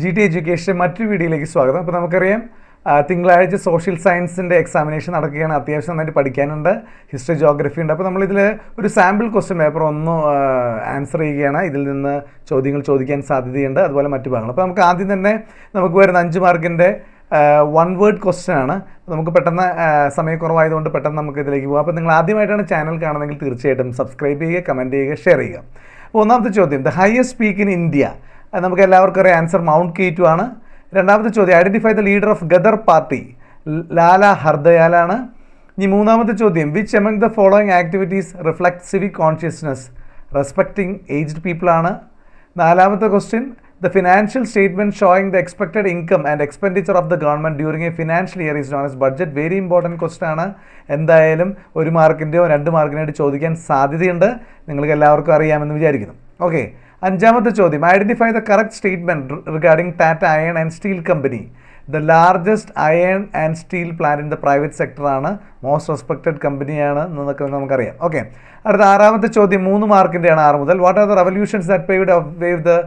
G T education മറ്റൊരു വീഡിയോയിലേക്ക് സ്വാഗതം. അപ്പോൾ നമുക്കറിയാം തിങ്കളാഴ്ച സോഷ്യൽ സയൻസിൻ്റെ എക്സാമിനേഷൻ നടക്കുകയാണ്. അത്യാവശ്യം നന്നായിട്ട് പഠിക്കാനുണ്ട്. ഹിസ്റ്ററി, ജോഗ്രഫി ഉണ്ട്. അപ്പോൾ നമ്മളിതിൽ ഒരു സാമ്പിൾ ക്വസ്റ്റ്യൻ പേപ്പർ ഒന്ന് ആൻസർ ചെയ്യുകയാണ്. ഇതിൽ നിന്ന് ചോദ്യങ്ങൾ ചോദിക്കാൻ സാധ്യതയുണ്ട്, അതുപോലെ മറ്റു ഭാഗങ്ങൾ. അപ്പോൾ നമുക്ക് ആദ്യം തന്നെ നമുക്ക് വരുന്ന 5 മാർക്കിൻ്റെ വൺ വേർഡ് ക്വസ്റ്റ്യൻ ആണ്. നമുക്ക് പെട്ടെന്ന് സമയക്കുറവായതുകൊണ്ട് പെട്ടെന്ന് നമുക്ക് ഇതിലേക്ക് പോകാം. അപ്പോൾ നിങ്ങൾ ആദ്യമായിട്ടാണ് ചാനൽ കാണുന്നതെങ്കിൽ തീർച്ചയായിട്ടും സബ്സ്ക്രൈബ് ചെയ്യുക, കമൻറ്റ് ചെയ്യുക, ഷെയർ ചെയ്യുക. അപ്പോൾ ഒന്നാമത്തെ ചോദ്യം, the highest peak in India. നമുക്ക് എല്ലാവർക്കും അറിയാം ആൻസർ മൗണ്ട് കെ2 ആണ്. രണ്ടാമത്തെ ചോദ്യം, identify the leader of Ghadar party. Lala ഹർദയാലാണ്. ഇനി മൂന്നാമത്തെ ചോദ്യം, which among the following activities reflect civic consciousness respecting aged people ആണ്. നാലാമത്തെ question, the financial statement showing the expected income and expenditure of the government during a financial year is known as budget. Very important question ആണ്. എന്തായാലും 1 മാർക്കിൻ്റെയോ 2 മാർക്കിനായിട്ട് ചോദിക്കാൻ സാധ്യതയുണ്ട്. നിങ്ങൾക്ക് എല്ലാവർക്കും അറിയാമെന്ന് വിചാരിക്കുന്നു. ഓക്കെ, അഞ്ചാമത്തെ ചോദ്യം, identify the correct statement regarding Tata iron and steel company. The largest iron and steel plant in the private സെക്ടറാണ്. മോസ്റ്റ് റെസ്പെക്റ്റഡ് കമ്പനിയാണ് എന്നൊക്കെ നമുക്കറിയാം. ഓക്കെ, അടുത്ത ആറാമത്തെ ചോദ്യം 3 മാർക്കിൻ്റെയാണ് 6 മുതൽ. What are the revolutions that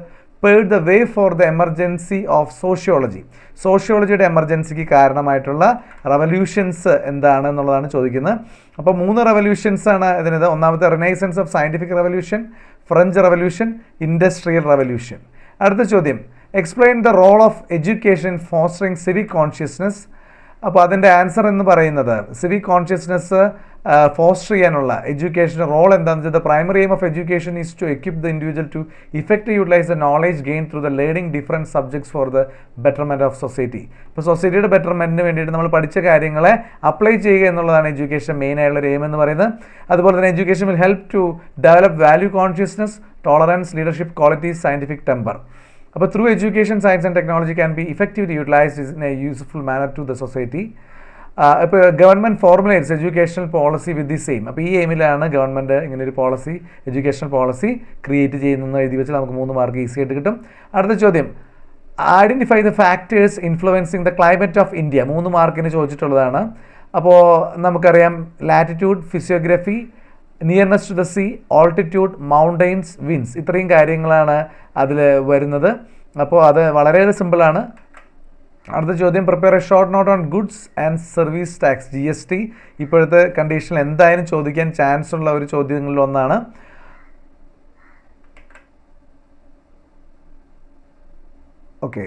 paved the way for the emergency of sociology. സോഷ്യോളജിയുടെ എമർജൻസിക്ക് കാരണമായിട്ടുള്ള റവല്യൂഷൻസ് എന്താണ് എന്നുള്ളതാണ് ചോദിക്കുന്നത്. അപ്പോൾ 3 റവല്യൂഷൻസ് ആണ് ഇതിനത്. ഒന്നാമത്തെ renaissance of scientific revolution, French revolution, industrial revolution. അടുത്ത ചോദ്യം, explain the role of education fostering civic consciousness. അപ്പോൾ അതിൻ്റെ ആൻസർ എന്ന് പറയുന്നത് സിവിക് കോൺഷ്യസ്നസ് ഫോസ്റ്റർ ചെയ്യാനുള്ള എഡ്യൂക്കേഷൻ്റെ റോൾ എന്താണെന്ന് വെച്ചാൽ, the primary aim of education is to equip the individual to effect utilise the knowledge gain through the learning different subjects for the betterment of society. ഇപ്പോൾ സൊസൈറ്റിയുടെ ബെറ്റർമെൻറ്റിന് വേണ്ടിയിട്ട് നമ്മൾ പഠിച്ച കാര്യങ്ങളെ അപ്ലൈ ചെയ്യുക എന്നുള്ളതാണ് എഡ്യൂക്കേഷൻ മെയിൻ ആയിട്ടുള്ള ഒരു എയിം എന്ന് പറയുന്നത്. അതുപോലെ തന്നെ education will help to develop value consciousness, tolerance, leadership qualities, scientific temper. അപ്പോൾ through education science and technology can be effectively utilised in a useful manner to the society. ഇപ്പോൾ government formulates educational policy with the same. അപ്പോൾ ഈ എയിമിലാണ് government ഇങ്ങനെ ഒരു policy, educational policy create ചെയ്യുന്നതെന്ന് എഴുതി വെച്ചാൽ നമുക്ക് 3 മാർക്ക് ഈസി ആയിട്ട് കിട്ടും. അടുത്ത ചോദ്യം, identify the factors influencing the climate of India. 3 മാർക്കിന് ചോദിച്ചിട്ടുള്ളതാണ്. അപ്പോൾ നമുക്കറിയാം latitude, physiography, nearness to the sea, altitude, mountains, winds. ഇത്രയും കാര്യങ്ങളാണ് അതിൽ വരുന്നത്. അപ്പോൾ അത് വളരെയേറെ സിമ്പിളാണ്. അടുത്ത ചോദ്യം, prepare A short note on goods and service tax GST. ഇപ്പോഴത്തെ കണ്ടീഷനിൽ എന്തായാലും ചോദിക്കാൻ ചാൻസ് ഉള്ള ഒരു ചോദ്യങ്ങളിൽ ഒന്നാണ്. ഓക്കെ,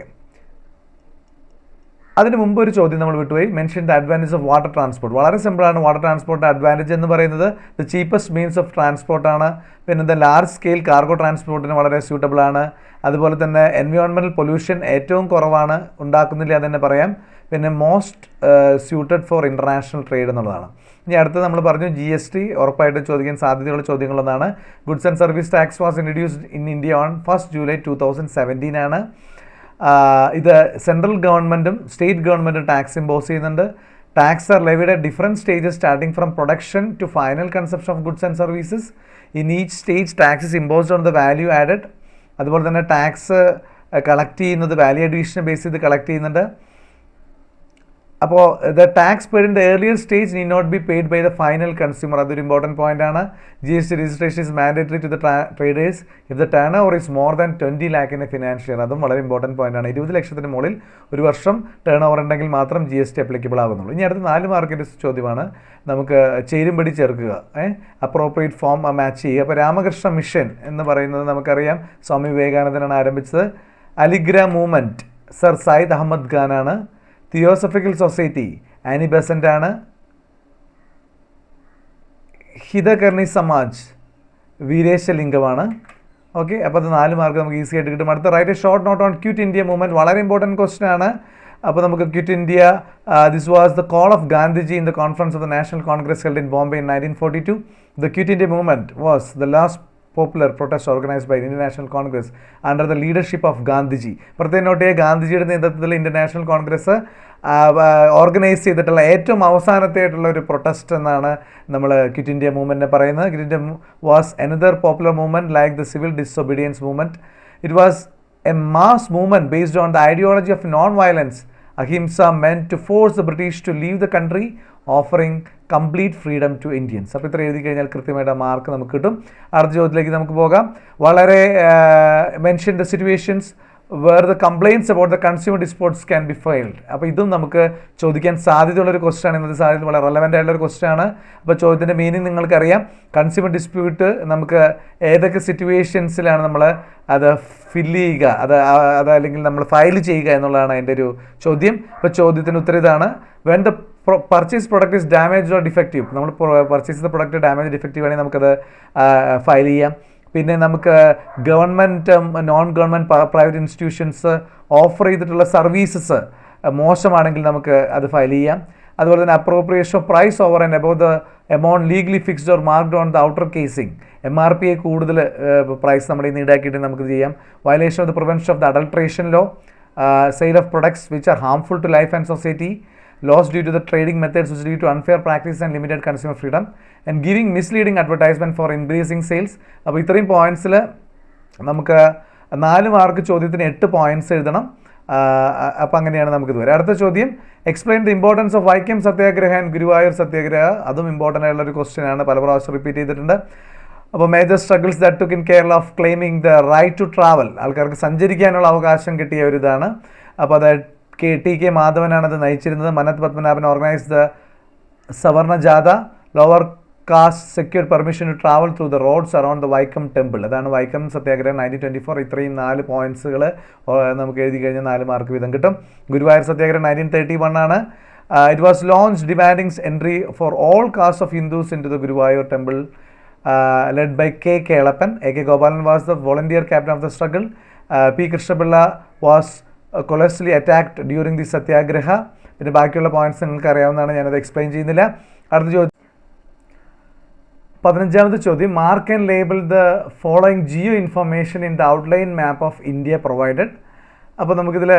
അതിന് മുമ്പ് ഒരു ചോദ്യം നമ്മൾ വിട്ടുപോയി. Mention the advantage of water transport. വളരെ സിമ്പിളാണ്. വാട്ടർ ട്രാൻസ്പോർട്ടിൻ്റെ അഡ്വാൻറ്റേജ് എന്ന് പറയുന്നത് ദ ചീപ്പസ്റ്റ് മീൻസ് ഓഫ് ട്രാൻസ്പോർട്ടാണ്. പിന്നെ ദ ലാർജ് സ്കെയിൽ കാർഗോ ട്രാൻസ്പോർട്ടിന് വളരെ സ്യൂട്ടബിൾ ആണ്. അതുപോലെ തന്നെ എൻവയോൺമെൻറ്റൽ പൊല്യൂഷൻ ഏറ്റവും കുറവാണ്, ഉണ്ടാക്കുന്നില്ല എന്ന് തന്നെ പറയാം. പിന്നെ most suited for international trade എന്നുള്ളതാണ്. ഇനി അടുത്ത് നമ്മൾ പറഞ്ഞു GST ഉറപ്പായിട്ടും ചോദിക്കാൻ സാധ്യതയുള്ള ചോദ്യങ്ങളൊന്നാണ്. Goods and service tax was introduced in India on 1 July 2017 ആണ്. ഇത് സെൻട്രൽ ഗവൺമെൻറ്റും സ്റ്റേറ്റ് ഗവൺമെൻറ്റും ടാക്സ് ഇമ്പോസ് ചെയ്യുന്നുണ്ട്. Tax are levied at different stages starting from production to final consumption of goods and services. In each stage tax is imposed on the value added. അതുപോലെ തന്നെ tax collect ചെയ്യുന്നത് value അഡീഷനെ base ചെയ്ത് collect ചെയ്യുന്നുണ്ട്. അപ്പോൾ the tax paid in the earlier stage need not be paid by the final consumer. അതൊരു important point ആണ്. GST registration is mandatory to the traders if the turnover is more than 20 lakh in a financial year. അതും വളരെ important point ആണ്. 20 ലക്ഷത്തിന് മുകളിൽ ഒരു വർഷം turn over ഉണ്ടെങ്കിൽ മാത്രം GST അപ്ലിക്കബിൾ ആകുന്നുള്ളൂ. ഇനി അടുത്ത 4 മാർക്കിൻ്റെ ചോദ്യമാണ്. നമുക്ക് ചേരുംപടി ചേർക്കുക, അപ്രോപ്രിയേറ്റ് ഫോം മാച്ച് ചെയ്യുക. അപ്പോൾ രാമകൃഷ്ണ മിഷൻ എന്ന് പറയുന്നത് നമുക്കറിയാം സ്വാമി വിവേകാനന്ദനാണ് ആരംഭിച്ചത്. അലിഗ്ര മൂവ്മെൻറ്റ് സർ സയ്യിദ് അഹമ്മദ് ഖാനാണ്. തിയോസഫിക്കൽ സൊസൈറ്റി ആനി ബെസൻ്റ് ആണ്. ഹിതകർണി സമാജ് വീരേശലിംഗമാണ്. ഓക്കെ, അപ്പോൾ അത് 4 മാർക്ക് നമുക്ക് ഈസി ആയിട്ട് കിട്ടും. അടുത്ത write a short note on quit India movement. വളരെ ഇമ്പോർട്ടൻറ്റ് ക്വസ്റ്റൻ ആണ്. അപ്പോൾ നമുക്ക് quit India, this was the call of Gandhiji in the conference of the national Congress held in Bombay in 1942. The quit India movement was the last popular protest organized by Indian National Congress under the leadership of Gandhiji. പ്രത്യേകം not ചെയ്യുക, ഗാന്ധിജിയുടെ നേതൃത്വത്തിൽ Indian national Congress organise ചെയ്തിട്ടുള്ള ഏറ്റവും അവസാനത്തെയായിട്ടുള്ള ഒരു protest എന്നാണ് നമ്മൾ quit India മൂവ്മെൻറ്റിനെ പറയുന്നത്. Quit India was another popular movement like the civil disobedience movement. It was a mass movement based on the ideology of non-violence. Ahimsa meant to force the British to leave the country, offering complete freedom to Indians. അപ്പോൾ ഇത്ര എഴുതി കഴിഞ്ഞാൽ കൃത്യമായിട്ട് mark നമുക്ക് കിട്ടും. അടുത്ത ചോദ്യത്തിലേക്ക് നമുക്ക് പോകാം. വളരെ mention the situations where the complaints about the consumer disputes can be filed. അപ്പോൾ ഇതും നമുക്ക് ചോദിക്കാൻ സാധ്യതയുള്ളൊരു ക്വസ്റ്റ്യൻ ആണ്. ഇന്നത്തെ സാധ്യത വളരെ റെലവൻ്റ് ആയിട്ടുള്ളൊരു ക്വസ്റ്റ്യൻ ആണ്. അപ്പോൾ ചോദ്യത്തിൻ്റെ മീനിങ് നിങ്ങൾക്കറിയാം. കൺസ്യൂമർ ഡിസ്പ്യൂട്ട് നമുക്ക് ഏതൊക്കെ സിറ്റുവേഷൻസിലാണ് നമ്മൾ അത് ഫില്ല് ചെയ്യുക, അത് അല്ലെങ്കിൽ നമ്മൾ ഫയൽ ചെയ്യുക എന്നുള്ളതാണ് അതിൻ്റെ ഒരു ചോദ്യം. അപ്പോൾ ചോദ്യത്തിന് ഉത്തരം ഇതാണ്. When the purchase product is damage or defective, നമ്മൾ പർച്ചേസ് ചെയ്ത പ്രൊഡക്റ്റ് ഡാമേജ് ഡിഫക്റ്റീവ് ആണെങ്കിൽ നമുക്കത് ഫയൽ ചെയ്യാം. പിന്നെ നമുക്ക് government non government private institutions offer ചെയ്തിട്ടുള്ള സർവീസസ് മോശമാണെങ്കിൽ നമുക്ക് അത് ഫയൽ ചെയ്യാം. അതുപോലെ തന്നെ appropriation of price over and about the amount legally fixed or marked on the outer casing, MRP കൂടുതൽ പ്രൈസ് നമ്മുടെ ഇന്ന് ഈടാക്കിയിട്ട് നമുക്ക് ചെയ്യാം. Violation of the prevention of the adulteration law, sale of products which are harmful to life and society, loss due to the trading methods which lead to unfair practice and limited consumer freedom, and giving misleading advertisement for increasing sales. അപ്പോൾ ഇത്രയും പോയിൻറ്റ്സിൽ നമുക്ക് 4 mark ചോദ്യത്തിന് 8 points എഴുതണം. അപ്പോൾ അങ്ങനെയാണ് നമുക്കിത് വരിക. അടുത്ത ചോദ്യം, explain the importance of Vaikom satyagraha and Guruvayur satyagraha. അതും ഇമ്പോർട്ടൻ്റ് ആയിട്ടുള്ളൊരു ക്വസ്റ്റ്യൻ ആണ്, പല പ്രാവശ്യം റിപ്പീറ്റ് ചെയ്തിട്ടുണ്ട്. അപ്പോൾ major struggles that took in Kerala of claiming the right to travel, ആൾക്കാർക്ക് സഞ്ചരിക്കാനുള്ള അവകാശം കിട്ടിയ ഒരു ഇതാണ്. അപ്പോൾ അത് T.K. മാധവനാണ് അത് നയിച്ചിരുന്നത്. Mannath Padmanabhan organise the Savarna Jatha. Lower caste secured permission to travel through the roads around the Vaikom temple. അതാണ് വൈക്കം സത്യാഗ്രഹം 1924. ഇത്രയും 4 പോയിൻറ്റ്സുകൾ നമുക്ക് എഴുതി കഴിഞ്ഞാൽ 4 മാർക്ക് വീതം കിട്ടും. ഗുരുവായൂർ സത്യാഗ്രഹം 1931 ആണ്. It was launch demanding entry for all caste of Hindus into the Guruvayur temple, led by K. Kelappan. A.K. Gopalan was the volunteer captain of the struggle. P. Krishnapilla was callously attacked during the satyagraha. പിന്നെ ബാക്കിയുള്ള points നിങ്ങൾക്ക് അറിയാവുന്നതാണ്, ഞാനത് explain ചെയ്യുന്നില്ല. അടുത്ത ചോദ്യം, 15ാമത്തെ ചോദ്യം, mark and label the following geo information in the outline map of India provided. അപ്പോൾ നമുക്കിതിൽ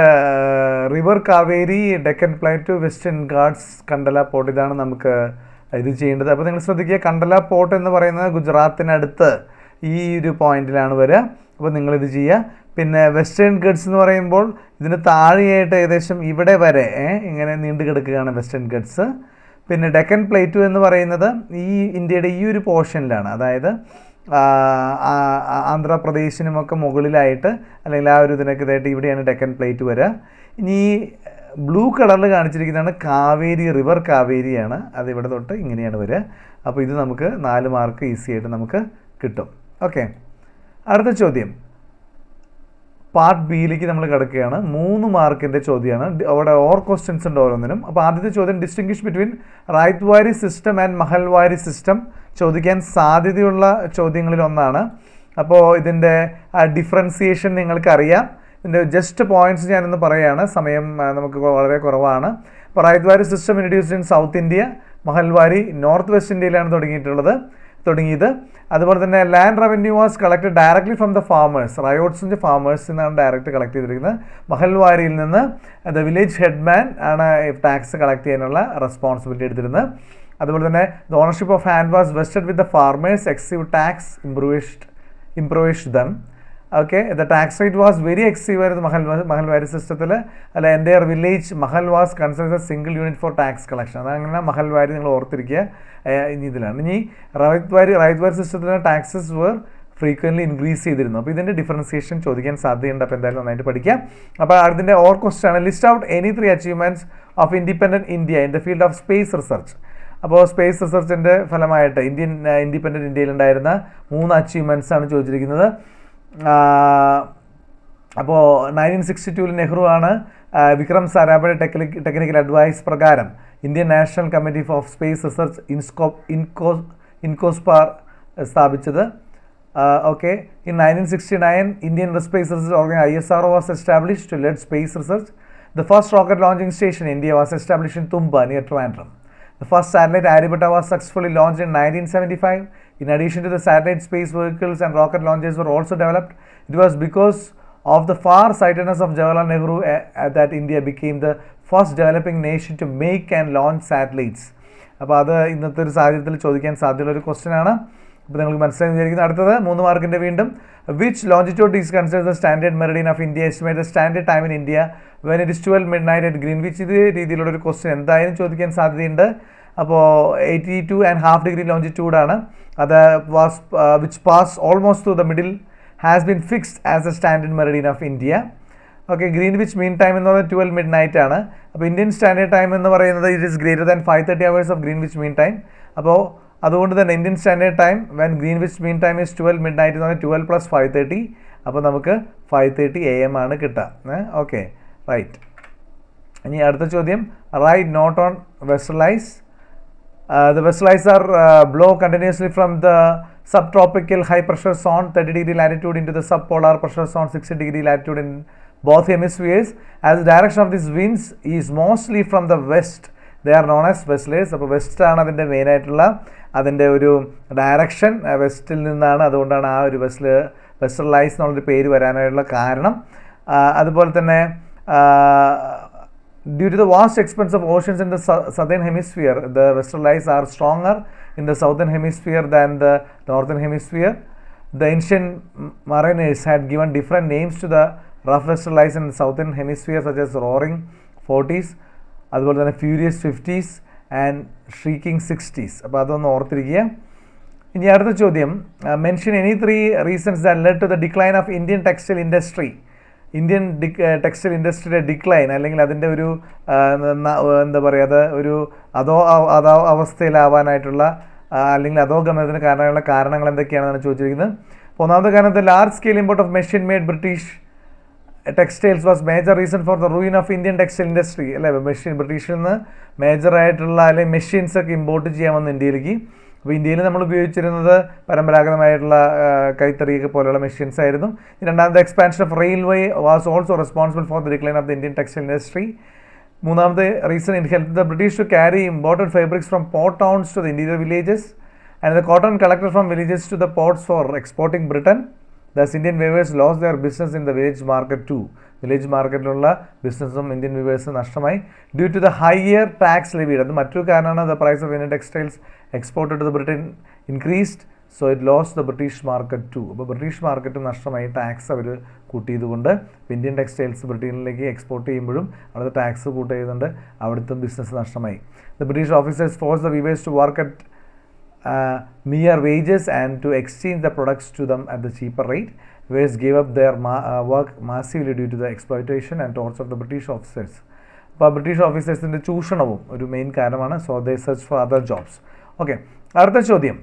river Kaveri, Deccan plateau, western Ghats, Kandla port, ഇതാണ് നമുക്ക് ഇത് ചെയ്യേണ്ടത്. അപ്പോൾ നിങ്ങൾ ശ്രദ്ധിക്കുക, കണ്ടല പോർട്ട് എന്ന് പറയുന്നത് ഗുജറാത്തിനടുത്ത് ഈ ഒരു പോയിന്റിലാണ് വരിക. അപ്പോൾ നിങ്ങളിത് ചെയ്യുക. പിന്നെ വെസ്റ്റേൺ ഗഡ്സ് എന്ന് പറയുമ്പോൾ ഇതിന് താഴെയായിട്ട് ഏകദേശം ഇവിടെ വരെ ഇങ്ങനെ നീണ്ടു കിടക്കുകയാണ് വെസ്റ്റേൺ ഗഡ്സ്. പിന്നെ ഡെക്കൻ പ്ലേറ്റു എന്ന് പറയുന്നത് ഈ ഇന്ത്യയുടെ ഈ ഒരു പോർഷനിലാണ്, അതായത് ആന്ധ്രാപ്രദേശിനുമൊക്കെ മുകളിലായിട്ട് അല്ലെങ്കിൽ ആ ഒരു ഇതിനൊക്കെ ഇതായിട്ട് ഇവിടെയാണ് ഡെക്കൻ പ്ലേറ്റ് വരിക. ഇനി ബ്ലൂ കളറിൽ കാണിച്ചിരിക്കുന്നതാണ് കാവേരി, റിവർ കാവേരിയാണ്. അത് ഇവിടെ തൊട്ട് ഇങ്ങനെയാണ് വരിക. അപ്പോൾ ഇത് നമുക്ക് 4 മാർക്ക് ഈസി ആയിട്ട് നമുക്ക് കിട്ടും. ഓക്കെ, അടുത്ത ചോദ്യം പാർട്ട് ബിയിലേക്ക് നമ്മൾ കിടക്കുകയാണ്. 3 മാർക്കിൻ്റെ ചോദ്യമാണ്. അവിടെ ഓർ ക്വസ്റ്റ്യൻസ് ഉണ്ട് ഓരോന്നിനും. അപ്പോൾ ആദ്യത്തെ ചോദ്യം, distinguish between ryotwari system and mahalwari system ചോദിക്കാൻ സാധ്യതയുള്ള ചോദ്യങ്ങളിൽ ഒന്നാണ്. അപ്പോൾ ഇതിൻ്റെ ഡിഫറൻസിയേഷൻ നിങ്ങൾക്കറിയാം. ഇതിൻ്റെ ജസ്റ്റ് പോയിൻറ്റ്സ് ഞാനൊന്ന് പറയുകയാണ്, സമയം നമുക്ക് വളരെ കുറവാണ്. അപ്പോൾ ryotwari system introduced in south India, mahalwari north west ഇന്ത്യയിലാണ് തുടങ്ങിയത്. അതുപോലെ തന്നെ land revenue was collected directly from the farmers, റയോട്ട്സിൻ്റെ ഫാമേഴ്സിൽ നിന്നാണ് ഡയറക്റ്റ് കളക്ട് ചെയ്തിരിക്കുന്നത്. മഹൽവാരിയിൽ നിന്ന് ദ വില്ലേജ് ഹെഡ്മാൻ ആണ് ടാക്സ് കളക്ട് ചെയ്യാനുള്ള റെസ്പോൺസിബിലിറ്റി എടുത്തിരുന്നത്. അതുപോലെ തന്നെ the ownership of land was vested with the farmers, excessive tax impoverished them. Okay, the tax rate was very excessive ആയിരുന്നു മഹൽവാരി സിസ്റ്റത്തിൽ. അല്ല, entire village Mahal was consider single unit four tax collection. അതങ്ങനെ മഹൽവാരി നിങ്ങൾ ഓർത്തിരിക്കുക. ഇനി ഇതിലാണ്. ഇനി റൈത്വാരി സിസ്റ്റത്തിൽ ടാക്സസ് വേർ ഫ്രീക്വൻ്റ്ലി ഇൻക്രീസ് ചെയ്തിരുന്നു. അപ്പോൾ ഇതിൻ്റെ ഡിഫറൻസിയേഷൻ ചോദിക്കാൻ സാധ്യതയുണ്ട്. അപ്പോൾ എന്തായാലും നന്നായിട്ട് പഠിക്കാം. അപ്പോൾ അതിൻ്റെ ഓർ ക്വസ്റ്റ്യൻ ആണ്, list out any 3 achievements of independent India in the field of space research. അപ്പോൾ സ്പേസ് റിസർച്ചിൻ്റെ ഫലമായിട്ട് ഇൻഡിപെൻഡൻറ്റ് ഇന്ത്യയിലുണ്ടായിരുന്ന 3 അച്ചീവ്മെൻറ്റ്സ് ആണ് ചോദിച്ചിരിക്കുന്നത്. അപ്പോൾ 1962 നെഹ്റു ആണ് വിക്രം സാരാഭായുടെ ടെക്നിക്കൽ അഡ്വൈസ് പ്രകാരം Indian national committee of space research INCOSPAR സ്ഥാപിച്ചത്. Okay, in 1969 Indian space research organisation ISRO was established to lead space research. The first rocket launching station in India was established in Tumba near Trivandrum. The first satellite Aryabhatta was successfully launched in 1975. In addition to the satellite, space vehicles and rocket launches were also developed. It was because of the far-sightedness of Jawaharlal Nehru that India became the first developing nation to make and launch satellites. അപ്പോൾ അത് ഇന്നത്തെ ഒരു സാഹചര്യത്തിൽ ചോദിക്കാൻ സാധ്യതയുള്ള ഒരു question ആണ്. അപ്പോൾ നിങ്ങൾക്ക് മനസ്സിലായി വിചാരിക്കുന്നത്. അടുത്തത് 3 മാർക്കിൻ്റെ വീണ്ടും, which longitude is consider the standard Meridian of India, estimate the standard time in India when it is 12 midnight at Greenwich. ഇത് രീതിയിലുള്ളൊരു ക്വസ്റ്റ്യൻ എന്തായാലും ചോദിക്കാൻ സാധ്യതയുണ്ട്. അപ്പോൾ 82.5 degree ലോഞ്ചിറ്റ്യൂഡാണ് അത്. Which pass almost two the middle has been fixed as the standard meridian of India. Okay, Greenwich mean time എന്ന് പറയുന്നത് 12 midnight ആണ്. അപ്പോൾ ഇന്ത്യൻ സ്റ്റാൻഡേർഡ് ടൈം എന്ന് പറയുന്നത് it is greater than 5:30 hours of Greenwich mean time. അപ്പോൾ അതുകൊണ്ട് തന്നെ Indian standard time when Greenwich mean time is 12 midnight എന്ന് പറഞ്ഞാൽ 12 + 5:30, അപ്പോൾ നമുക്ക് 5:30 AM ആണ് കിട്ടുക. Okay, right. ഇനി അടുത്ത ചോദ്യം, write note on vessel ice. The vessel ice are blow continuously from the subtropical high pressure zone 30° latitude into the subpolar pressure zone 60° latitude in both hemispheres. As the direction of these winds is mostly from the west, they are known as vestlers. അപ്പോൾ west ആണ് അതിൻ്റെ മെയിനായിട്ടുള്ള അതിൻ്റെ ഒരു direction വെസ്റ്റിൽ നിന്നാണ്, അതുകൊണ്ടാണ് ആ ഒരു വെസ്റ്റൽ ഐസ് എന്നുള്ളൊരു പേര് വരാനായിട്ടുള്ള കാരണം. അതുപോലെ തന്നെ due to the vast expanse of oceans in the southern hemisphere, the western ice are stronger in the southern hemisphere than the northern hemisphere. The ancient mariners had given different names to the rough western ice in the southern hemisphere, such as roaring 40s, അതുപോലെ തന്നെ furious 50s and shrieking 60s. അപ്പോൾ അതൊന്ന് ഓർത്തിരിക്കുക. ഇനി അടുത്ത ചോദ്യം, mention any 3 reasons that led to the decline of Indian textile industry. Indian textile ഇൻഡസ്ട്രിയുടെ decline അല്ലെങ്കിൽ അതിൻ്റെ ഒരു എന്താ പറയുക, അത് ഒരു അവസ്ഥയിലാവാനായിട്ടുള്ള അല്ലെങ്കിൽ അധോഗമനത്തിന് കാരണങ്ങൾ എന്തൊക്കെയാണെന്നാണ് ചോദിച്ചിരിക്കുന്നത്. ഒന്നാമത്തെ കാരണം, the large scale import of machine made British textiles was major reason for the ruin of Indian textile industry. അല്ലേ, ബ്രിട്ടീഷിൽ നിന്ന് മേജറായിട്ടുള്ള അല്ലെങ്കിൽ മെഷീൻസൊക്കെ ഇമ്പോർട്ട് ചെയ്യാൻ വന്നു ഇന്ത്യയിലേക്ക്. അപ്പോൾ ഇന്ത്യയിൽ നമ്മൾ ഉപയോഗിച്ചിരുന്നത് പരമ്പരാഗതമായിട്ടുള്ള കൈത്തറിയൊക്കെ പോലെയുള്ള മെഷീൻസ് ആയിരുന്നു. രണ്ടാമത്തെ, expansion of railway was also responsible for the decline of the Indian textile industry. മൂന്നാമത്തെ reason, it help the British to carry imported fabrics from port towns to the interior villages and the cotton collected from villages to the ports for exporting Britain. Thus Indian weavers lose their business in the village market too. Village മാർക്കറ്റിലുള്ള ബിസിനസ്സും Indian weavers നഷ്ടമായി. Due to the higher tax levied, അത് മറ്റൊരു കാരണമാണ്. The price of Indian textiles exported to the Britain increased, so it loss the British market too. അപ്പോൾ British മാർക്കറ്റും നഷ്ടമായി, tax അവർ കൂട്ടിയതുകൊണ്ട്. ഇന്ത്യൻ ടെക്സ്റ്റൈൽസ് ബ്രിട്ടനിലേക്ക് എക്സ്പോർട്ട് ചെയ്യുമ്പോഴും അവിടുത്തെ ടാക്സ് കൂട്ടിയതുകൊണ്ട് അവിടുത്തെ ബിസിനസ് നഷ്ടമായി. The British officers force the weavers to work at mere wages and to exchange the products to them at the cheaper rate. Weavers gave up their work massively due to the exploitation and torture of the British officers. അപ്പോൾ British ഓഫീസേഴ്സിൻ്റെ ചൂഷണവും ഒരു main കാരണമാണ്. So they search for other jobs. Okay, അടുത്ത ചോദ്യം,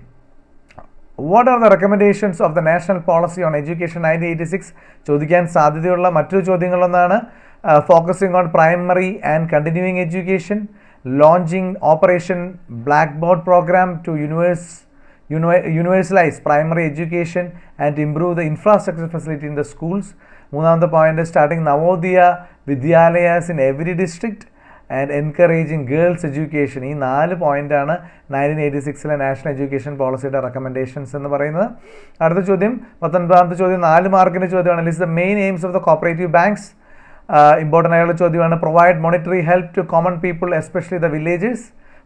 what are the recommendations of the national policy on education 1986? ചോദിക്കാൻ സാധ്യതയുള്ള മറ്റൊരു ചോദ്യങ്ങളൊന്നാണ് focusing on primary and continuing education, launching Operation Blackboard program to universalize primary education and improve the infrastructure facility in the schools. മൂന്നാമത്തെ point, starting Navodaya Vidyalayas in every district and encouraging girls education. ഈ 4 പോയിന്റാണ് 1986 national education പോളിസിയുടെ recommendations എന്ന് പറയുന്നത്. അടുത്ത ചോദ്യം, 19ാമത്തെ ചോദ്യം 4 മാർക്കിൻ്റെ ചോദ്യമാണ്. List the main aims of the cooperative banks. Important ആയുള്ള ചോദ്യമാണ്. Provide monetary help to common people especially the villages,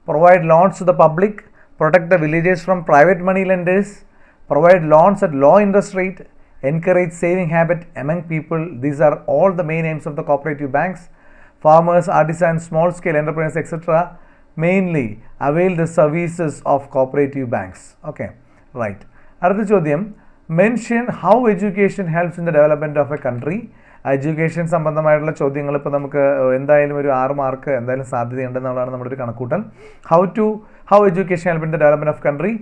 provide loans to the public, protect the villages from private money lenders, provide loans at low interest rate, encourage saving habit among people. These are all the main aims of the cooperative banks. Farmers, artisans, small scale entrepreneurs, etc. mainly avail the services of cooperative banks. Okay, right. അടുത്ത ചോദ്യം, mention how education helps in the development of a country. Education സംബന്ധമായിട്ടുള്ള ചോദ്യങ്ങൾ ഇപ്പോൾ നമുക്ക് എന്തായാലും ഒരു 6 mark എന്തായാലും സാധ്യതയുണ്ടെന്നുള്ളതാണ് നമ്മുടെ ഒരു കണക്കൂട്ടൽ. how education help in the development of country?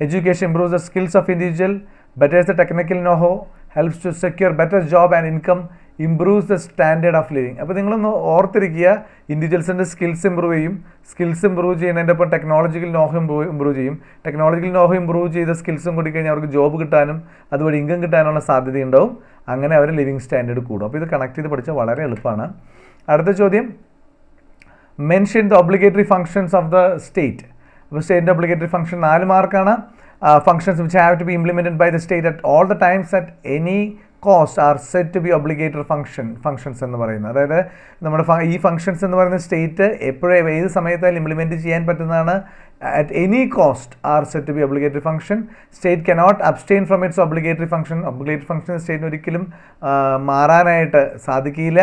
Education improves the skills of individual, betters the technical know-how, helps to secure better job and income, improves the standard of living. അപ്പോൾ നിങ്ങളൊന്ന് ഓർത്തിരിക്കുക, ഇൻഡിവിജ്വൽസിൻ്റെ skills improve ചെയ്യും. Skills improve ചെയ്യുന്നതിൻ്റെ ഒപ്പം technological നോഹം improve ചെയ്യും. Technological നോഹം improve ചെയ്ത സ്കിൽസും കൂടി കഴിഞ്ഞാൽ അവർക്ക് ജോബ് കിട്ടാനും അതുവഴി ഇൻകം കിട്ടാനുള്ള സാധ്യതയുണ്ടാവും. അങ്ങനെ അവർ ലിവിങ് സ്റ്റാൻഡേർഡ് കൂടും. അപ്പോൾ ഇത് കണക്ട് ചെയ്ത് പഠിച്ചാൽ വളരെ എളുപ്പമാണ്. അടുത്ത ചോദ്യം, mention the obligatory functions of the state. അപ്പോൾ സ്റ്റേറ്റിൻ്റെ ഒബ്ലിഗേറ്ററി ഫങ്ഷൻ 4 മാർക്കാണ്. Functions which have to be implemented by the state at all the times at any cost are said to be obligatory functions എന്ന് പറയുന്നത്. അതായത് നമ്മുടെ ഈ functions എന്ന് പറയുന്ന state എപ്പോഴും ഏത് സമയത്തായാലും ഇംപ്ലിമെൻറ്റ് ചെയ്യാൻ പറ്റുന്നതാണ്. at any cost are said to be obligatory function. State cannot abstain from its obligatory function. Obligatory function സ്റ്റേറ്റിന് ഒരിക്കലും മാറാനായിട്ട് സാധിക്കില്ല.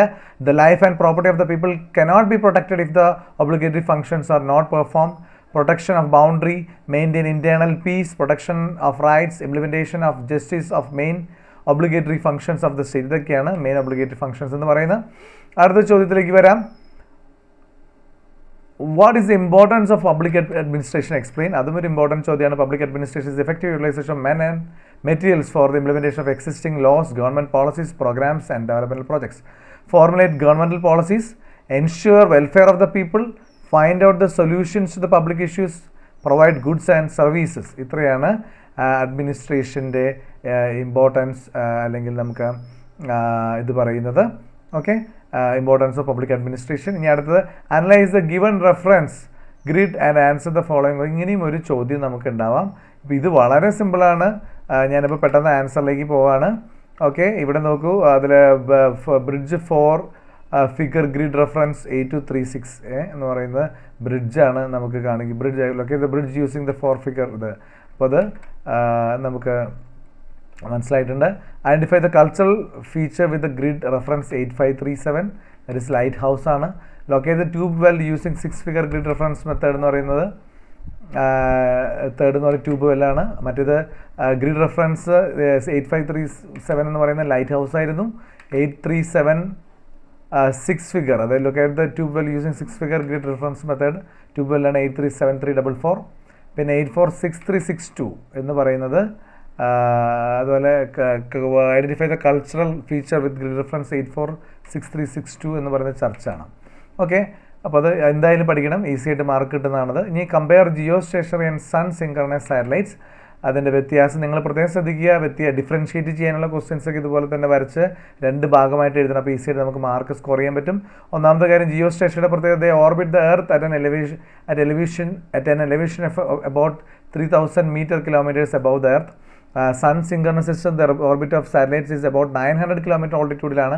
The life and property of the people cannot be protected if the obligatory functions are not performed. Protection of boundary, maintain internal peace, protection of rights, implementation of justice of main obligatory functions of the state. ഇതൊക്കെയാണ് main obligatory functions എന്ന് പറയുന്നത്. അടുത്ത ചോദ്യത്തിലേക്ക് വരാം. What is the importance of public administration explain. അതും ഒരു important ചോദ്യമാണ്. Public administration is effective utilisation of men and materials for the implementation of existing laws, government policies, programmes and developmental projects. Formulate governmental policies, ensure welfare of the people, find out the solutions to the public issues, provide goods and services. ഇത്രയാണ് അഡ്മിനിസ്ട്രേഷൻ്റെ importance അല്ലെങ്കിൽ നമുക്ക് ഇത് പറയുന്നത്. Okay, importance of public administration. ഇനി അടുത്തത് analyse the given reference grid and answer the following. ഇങ്ങനെയും ഒരു ചോദ്യം നമുക്ക് ഉണ്ടാവാം. ഇപ്പോൾ ഇത് വളരെ സിമ്പിളാണ്. ഞാനിപ്പോൾ പെട്ടെന്ന് ആൻസറിലേക്ക് പോവാണ്. ഓക്കെ, ഇവിടെ നോക്കൂ. അതിൽ ബ്രിഡ്ജ് 4 ഫിഗർ ഗ്രിഡ് റെഫറൻസ് 8236 എന്ന് പറയുന്നത് ബ്രിഡ്ജാണ് നമുക്ക് കാണിക്കും. ബ്രിഡ്ജ് യൂസിങ് ദ 4 ഫിഗർ ഇത്. അപ്പോൾ അത് നമുക്ക് മനസ്സിലായിട്ടുണ്ട്. Identify the cultural feature with the grid reference 8537, that is light house ആണ്. Locate the tube well using 6 figure grid reference method എന്ന് പറയുന്നത് തേർഡ് എന്ന് പറയുന്നത് ട്യൂബ് വെല്ലാണ്. മറ്റേത് ഗ്രിഡ് റെഫറൻസ് 8537 എന്ന് പറയുന്നത് ലൈറ്റ് ഹൗസ് ആയിരുന്നു. 837 6 ഫിഗർ, അതായത് locate the tube well using 6 figure grid reference method tube വെല്ലാണ് 837344. പിന്നെ 846362 എന്ന് പറയുന്നത് അതുപോലെ identify the cultural feature with grid reference 846362 എന്ന് പറയുന്നത് ചർച്ചാണ്. ഓക്കെ, അപ്പോൾ അത് എന്തായാലും പഠിക്കണം, ഈസി ആയിട്ട് മാർക്ക് കിട്ടുന്നതാണത്. ഇനി compare geostationary and sun synchronise satellites. അതിൻ്റെ വ്യത്യാസം നിങ്ങൾ പ്രത്യേകം ശ്രദ്ധിക്കുക. ഡിഫറൻഷ്യേറ്റ് ചെയ്യാനുള്ള ക്വസ്റ്റ്യൻസ് ഒക്കെ ഇതുപോലെ തന്നെ വരച്ച് 2 ഭാഗമായിട്ട് എഴുതണം. അപ്പോൾ ഈസി ആയിട്ട് നമുക്ക് മാർക്ക് സ്കോർ ചെയ്യാൻ പറ്റും. ഒന്നാമത്തെ കാര്യം, ജിയോ സ്റ്റേഷൻ്റെ പ്രത്യേകത orbit the earth at an elevation of about 3000 meter-kilometers above the earth. Sun synchronous system, the orbit of satellites is about 900 kilometer altitude-ലാണ്.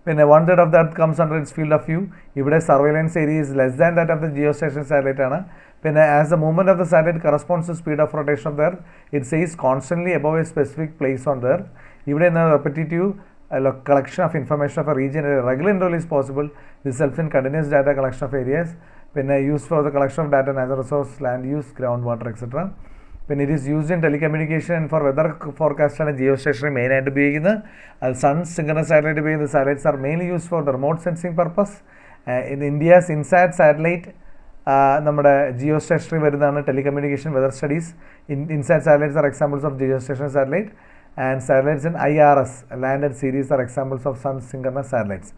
പിന്നെ 1/3 of the earth comes under its field of view. ഇവിടെ surveillance area is less than that of the geostationary satellite ആണ്. പിന്നെ as the movement of the satellite corresponds to speed of rotation of the earth, it stays constantly above a specific place on the earth. ഇവിടെ നിന്ന് repetitive collection of information of a region at a regular interval is possible. This helps in continuous data collection of areas. പിന്നെ used for the collection of data, natural resource, land use, groundwater, etc. പിന്നെ it is used in telecommunication and for weather forecast ആണ് Jio stationery മെയിനായിട്ട് ഉപയോഗിക്കുന്നത്. അത് sun synchronous satellite ഉപയോഗിക്കുന്ന satellites are mainly use for the remote sensing purpose. In India's INSAT satellite നമ്മുടെ geostationary വരുന്നതാണ് telecommunication, weather studies. INSAT satellites are examples of geostationary satellite. And satellites in IRS landed series are examples of sun synchronous satellites.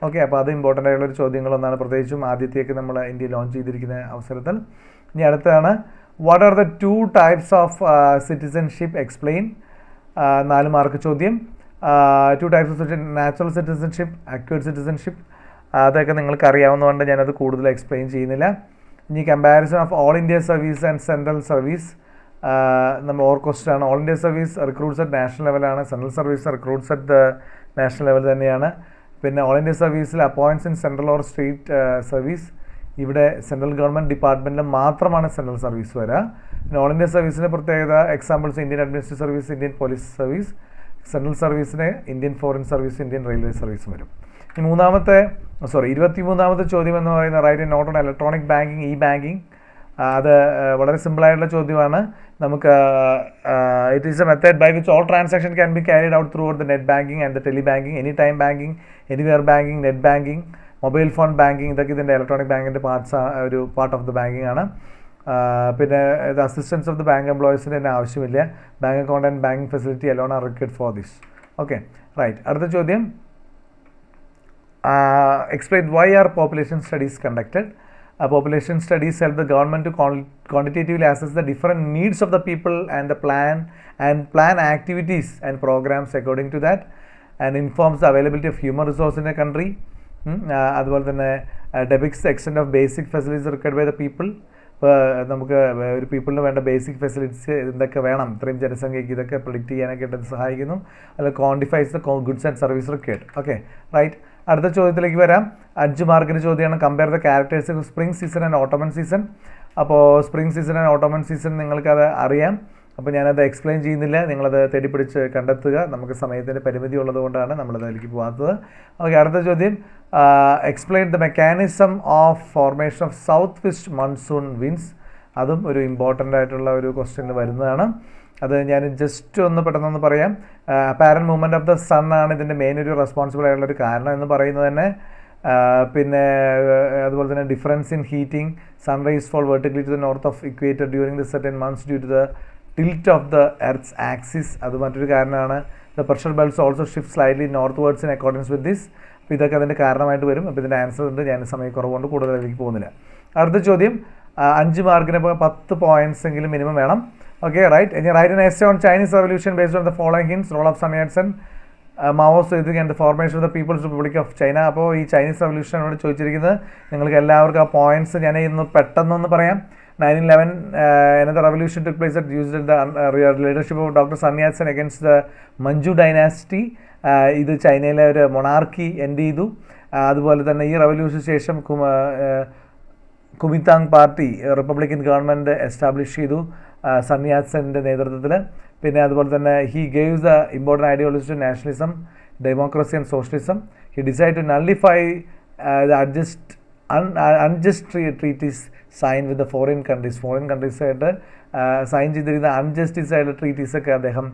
Okay, അപ്പോൾ അത് important ആയിട്ടുള്ളൊരു ചോദ്യങ്ങളൊന്നാണ്, പ്രത്യേകിച്ചും ആദ്യത്തേക്ക് നമ്മൾ India launch ചെയ്തിരിക്കുന്ന അവസരത്തിൽ. ഇനി അടുത്താണ്, what are the 2 types of citizenship explain. 4 mark ചോദ്യം. 2 types of natural citizenship, acquired citizenship. അതൊക്കെ നിങ്ങൾക്ക് അറിയാവുന്നതുകൊണ്ട് ഞാനത് കൂടുതൽ എക്സ്പ്ലെയിൻ ചെയ്യുന്നില്ല. ഇനി comparison of all India service and central service. നമ്മൾ question all India service recruits at national ലെവലാണ്, central service recruits at the national level തന്നെയാണ്. പിന്നെ ഓൾ ഇന്ത്യ സർവീസിൽ appoints in central or state service. ഇവിടെ central government ഡിപ്പാർട്ട്മെൻറ്റിൽ മാത്രമാണ് central service വരിക. പിന്നെ ഓൾ ഇന്ത്യ സർവീസിൻ്റെ പ്രത്യേകത examples Indian administrative service, Indian police service. Central സർവീസിന് Indian foreign service, Indian railway service വരും. ഈ 23ാമത്തെ ചോദ്യം എന്ന് പറയുന്നത് write a note on electronic banking, e banking. അത് വളരെ സിമ്പിളായിട്ടുള്ള ചോദ്യമാണ്. നമുക്ക് it is a method by which all transaction can be carried out throughout the net banking and the tele banking, any time banking, anywhere banking, net banking, mobile phone banking. ഇതൊക്കെ ഇതിൻ്റെ electronic ബാങ്കിൻ്റെ ഒരു part of the banking ആണ്. പിന്നെ the assistance of the bank എംപ്ലോയീസിന് തന്നെ ആവശ്യമില്ല. Bank account and banking facility alone are required for this. Okay, right. അടുത്ത ചോദ്യം, explain why are population studies conducted. Population studies help the government to quantitatively assess the different needs of the people and plan activities and programs according to that, and informs the availability of human resource in a country. അതുപോലെ തന്നെ depicts the extent of basic facilities required by the people. ഇപ്പോൾ നമുക്ക് ഒരു പീപ്പിളിന് വേണ്ട basic facilities എന്തൊക്കെ വേണം, ഇത്രയും ജനസംഖ്യയ്ക്ക് ഇതൊക്കെ പ്രിഡിക്റ്റ് ചെയ്യാനൊക്കെ ഇത് സഹായിക്കുന്നു. അല്ലെങ്കിൽ quantifies the goods and service required. Okay, right. അടുത്ത ചോദ്യത്തിലേക്ക് വരാം. 5 മാർക്കിൻ്റെ ചോദ്യമാണ്, compare the characters of spring season and autumn season. അപ്പോൾ spring season and autumn season നിങ്ങൾക്കത് അറിയാം, അപ്പോൾ ഞാനത് എക്സ്പ്ലെയിൻ ചെയ്യുന്നില്ല. നിങ്ങളത് തേടിപ്പിടിച്ച് കണ്ടെത്തുക. നമുക്ക് സമയത്തിൻ്റെ പരിമിതി ഉള്ളതുകൊണ്ടാണ് നമ്മളത് അതിലേക്ക് പോകാത്തത്. ഓക്കെ, അടുത്ത ചോദ്യം, explain the mechanism of formation of south west monsoon winds. അതും ഒരു ഇമ്പോർട്ടൻ്റ് ആയിട്ടുള്ള ഒരു ക്വസ്റ്റ്യനിൽ വരുന്നതാണ്. അത് ഞാൻ ജസ്റ്റ് ഒന്ന് പെട്ടെന്നൊന്ന് പറയാം. Apparent movement of the sun ആണ് ഇതിൻ്റെ മെയിൻ ഒരു റെസ്പോൺസിബിൾ ആയിട്ടുള്ളൊരു കാരണം എന്ന് പറയുന്നത് തന്നെ. പിന്നെ അതുപോലെ തന്നെ difference in heating, sun rays fall vertically to the north of equator during the certain months due to the tilt of the earth's axis, അത് മറ്റൊരു കാരണമാണ്. The pressure belts also shift slightly northwards in accordance with this. അപ്പോൾ ഇതൊക്കെ അതിൻ്റെ കാരണമായിട്ട് വരും. അപ്പോൾ ഇതിൻ്റെ ആൻസർ ഉണ്ട്, ഞാൻ സമയക്കുറവുകൊണ്ട് കൂടുതലേക്ക് പോകുന്നില്ല. അടുത്ത ചോദ്യം 5 മാർക്കിന് 10 പോയിൻറ്റ്സ് എങ്കിലും മിനിമം വേണം. Okay, right. ഇനി write an essay on Chinese revolution based on the following hints: role of Sun Yatsen, Mao Zedong and the formation of the people's republic of China. അപ്പോൾ ഈ ചൈനീസ് റവല്യൂഷനോട് ചോദിച്ചിരിക്കുന്നത് നിങ്ങൾക്ക് എല്ലാവർക്കും ആ points ഞാൻ ഇന്ന് പെട്ടെന്നൊന്ന് പറയാം. 1911 another revolution took place that used the leadership of Dr. Sun Yat-sen against the Manchu dynasty. ഇത് ചൈനയിലെ ഒരു മൊണാർക്കി എൻഡ് ചെയ്തു. അതുപോലെ തന്നെ ഈ റവല്യൂഷന് ശേഷം Kuomintang party republican government establish ചെയ്തു സൺ യാറ്റ്സെൻ്റെ നേതൃത്വത്തിൽ. പിന്നെ അതുപോലെ തന്നെ he gaves the important ideology to nationalism, democracy and socialism. He decide to nullify the unjust treaties sign with the foreign കൺട്രീസായിട്ട് സൈൻ ചെയ്തിരുന്ന അൺജസ്റ്റിസ് ആയിട്ടുള്ള ട്രീറ്റീസൊക്കെ അദ്ദേഹം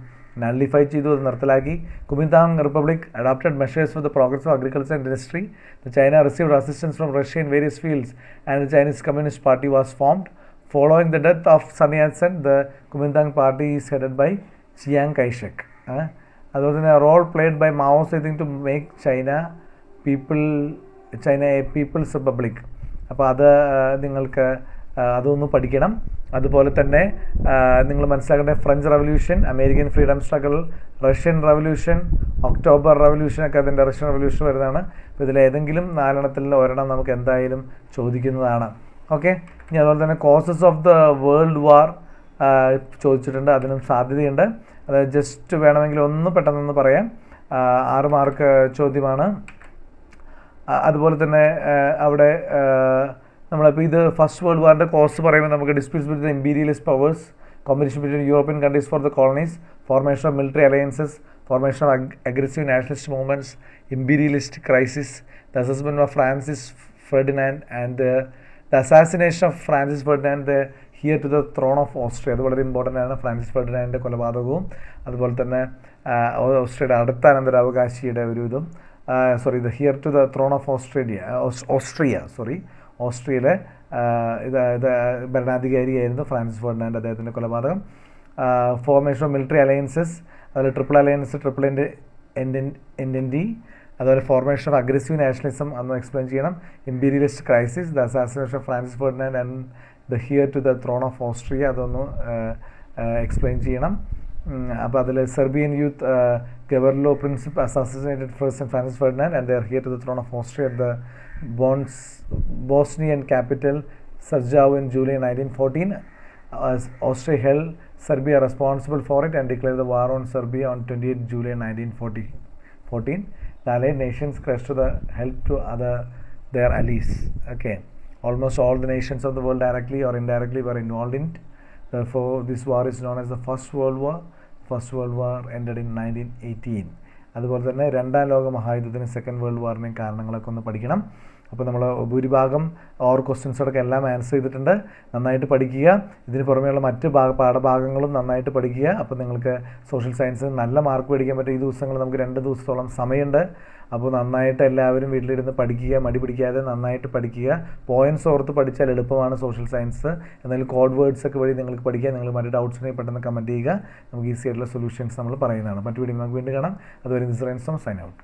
നള്ളിഫൈ ചെയ്തു, അത് നിർത്തലാക്കി. Kuomintang republic adopted measures for the progress of agriculture and industry. The China received assistance from Russia in various fields and the Chinese communist party was formed. Following the death of Sun Yat-sen, the Kuomintang party is headed by Chiang Kai-shek. അതുപോലെ തന്നെ role played by Mao Zedong to make China a people's republic. അപ്പോൾ അത് നിങ്ങൾക്ക് അതൊന്ന് പഠിക്കണം. അതുപോലെ തന്നെ നിങ്ങൾ മനസ്സിലാക്കേണ്ട French revolution, American freedom struggle, Russian revolution, October റവല്യൂഷനൊക്കെ അതിൻ്റെ റഷ്യൻ റവല്യൂഷൻ വരുന്നതാണ്. അപ്പോൾ ഇതിലേതെങ്കിലും 4 ഒരെണ്ണം നമുക്ക് എന്തായാലും ചോദിക്കുന്നതാണ്. ഓക്കെ, ഇനി അതുപോലെ തന്നെ causes of the world war ചോദിച്ചിട്ടുണ്ട്, അതിനും സാധ്യതയുണ്ട്. അത് ജസ്റ്റ് വേണമെങ്കിൽ ഒന്ന് പെട്ടെന്നൊന്ന് പറയാം. 6 മാർക്ക് ചോദ്യമാണ്. അതുപോലെ തന്നെ അവിടെ നമ്മളിപ്പോൾ ഇത് ഫസ്റ്റ് വേൾഡ് വാറിൻ്റെ കോസ് പറയുമ്പോൾ നമുക്ക് disputes between imperialist powers, competition between European countries for the colonies, formation of military alliances, formation of aggressive nationalist movements, imperialist crisis, the assassination of Francis Ferdinand and the assassination of Francis Ferdinand, the heir to the throne of Austria. അത് വളരെ important ആണ്. Francis ഫെർഡിനാൻഡിൻ്റെ കൊലപാതകവും അതുപോലെ തന്നെ ഓസ്ട്രിയയുടെ അടുത്ത അനന്തരാവകാശിയുടെ ഒരു ഇതും the heir to the throne of ഓസ്ട്രിയയിലെ ഇത് ഭരണാധികാരിയായിരുന്നു ഫ്രാൻസിസ് ഫെർഡിനാൻഡ്, അദ്ദേഹത്തിൻ്റെ കൊലപാതകം. ഫോർമേഷൻ ഓഫ് മിലിറ്ററി അലയൻസസ്, അതുപോലെ ട്രിപ്പിൾ അലയൻസ്, ട്രിപ്പിൾ എൻഡൻറ്റി, അതുപോലെ ഫോർമേഷൻ ഓഫ് അഗ്രസീവ് നാഷണലിസം അന്ന് എക്സ്പ്ലെയിൻ ചെയ്യണം. Imperialist crisis, the assassination of Francis Ferdinand and the heir to the throne of Austria, അതൊന്ന് എക്സ്പ്ലെയിൻ ചെയ്യണം. അപ്പോൾ അതിൽ Serbian youth Gavrilo Princip assassinated Francis Ferdinand and the heir to the throne of Austria at the Bosnian capital Sarajevo in July 1914. Austria held Serbia responsible for it and declared the war on Serbia on 28 July 1914. The allied nations crushed the help to their allies. Okay, almost all the nations of the world directly or indirectly were involved in it. Therefore, this war is known as the First World War. First World War ended in 1918. അതുപോലെ തന്നെ 2ാം ലോക മഹായുദ്ധത്തിന് second world വാറിനെയും കാരണങ്ങളൊക്കെ ഒന്ന് പഠിക്കണം. അപ്പോൾ നമ്മൾ ഭൂരിഭാഗം ക്വസ്റ്റ്യൻസോടൊക്കെ എല്ലാം answer ചെയ്തിട്ടുണ്ട്. നന്നായിട്ട് പഠിക്കുക. ഇതിന് പുറമെയുള്ള മറ്റ് പാഠഭാഗങ്ങളും നന്നായിട്ട് പഠിക്കുക. അപ്പോൾ നിങ്ങൾക്ക് സോഷ്യൽ സയൻസ് നല്ല മാർക്ക് മേടിക്കാൻ പറ്റും. ഈ ദിവസങ്ങൾ നമുക്ക് 2 ദിവസത്തോളം സമയമുണ്ട്. അപ്പോൾ നന്നായിട്ട് എല്ലാവരും വീട്ടിലിരുന്ന് പഠിക്കുക, മടി പിടിക്കാതെ നന്നായിട്ട് പഠിക്കുക. പോയിൻറ്റ്സ് ഓർത്ത് പഠിച്ചാൽ എളുപ്പമാണ് സോഷ്യൽ സയൻസ്. എന്നാലും കോഡ് വേർഡ്സ് ഒക്കെ വഴി നിങ്ങൾക്ക് പഠിക്കുക. നിങ്ങൾ മറ്റു ഡൗട്ട്സ് ഉണ്ടെങ്കിൽ പെട്ടെന്ന് കമൻറ്റ് ചെയ്യുക. നമുക്ക് ഈസി ആയിട്ടുള്ള സൊല്യൂഷൻസ് നമ്മൾ പറയുന്നതാണ്. മറ്റു വീഡിയോ നമുക്ക് വീണ്ടും കാണാം. അതുവരെ this rains from sign out.